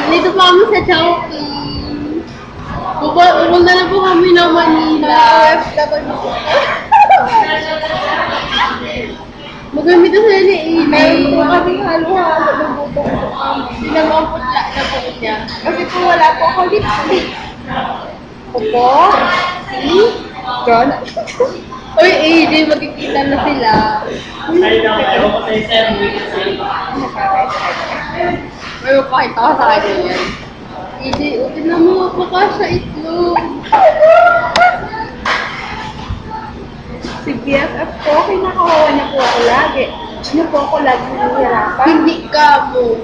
Nandito po kami sa Chowking. Pupunta na po kami ng Manila. Maganda sila ni Amy. Meron po kaming halo-halo ng butong-butong. Sinamamputla na po niya. Kasi po wala po ako lipstick. Opo. Si John. Uy, AJ, magkikita na sila. May mapakita ka sa kanya yan. AJ, utin na mo ako ka sa itlog. Si BFF po, kinakawawa niya po ako lagi. Niya po ako lagi nahihirapan. Hindi ka mo.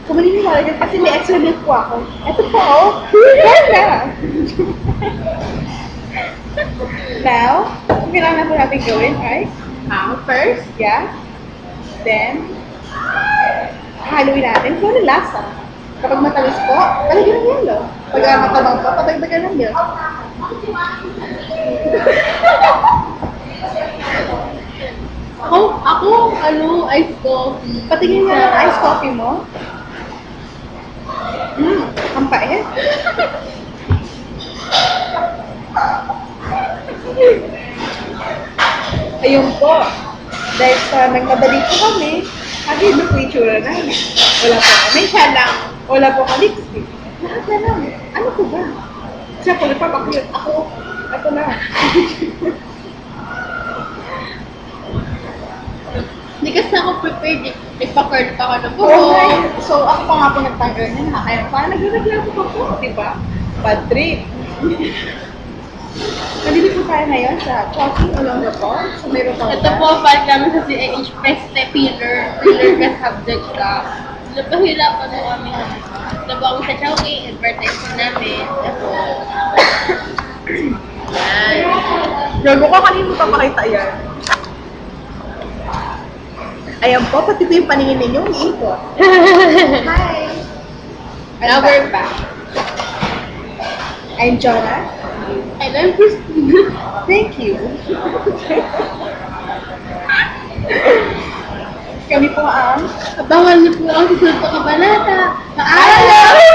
Kung maniniwala dyan, kasi may extra milk po ako. Ito po, oh. Ganda! Now, ang kailangan na po natin gawin ay, first, yeah. Then, haluin natin kung ano lasa. Kapag matamis po, palagyan ng yelo. Pag matabang po, patagdagan ng milk. Ako, ice coffee. Patingin nga ng ice coffee mo. Ang pait. Ayun po. Dahil sa nagmadali po kami, agad na po yung tsura namin. Wala po kami lang. Wala po kami lipstick. Lahat na lang. Ano po ba? Siya po, nagpapakulit. Ako na. Hindi kasi ako prepared. Nagpa-curl pa ako ng Okay. buhok. So, ako pa nga po nagtanggal niya na. Kaya parang nagreklamo pa po, di ba? Bad trip. Nandito po tayo ngayon sa Chowking along the pond. So, mayroon pa Ito po, balik namin sa CIH Peste Filler ka subject ka. Napahirapan mo kami. Tabang sa Chowking, advertisement namin. Ito. Yan. Gago ka, kanino mo papakita yan? Ayan po, pati po yung paningin ninyo, umiikot. Hi! Now we're back. I'm Jonah. And I'm Christina. Thank you. Kami po ang Abangan niyo po ang susunod na kabanata. Paalam!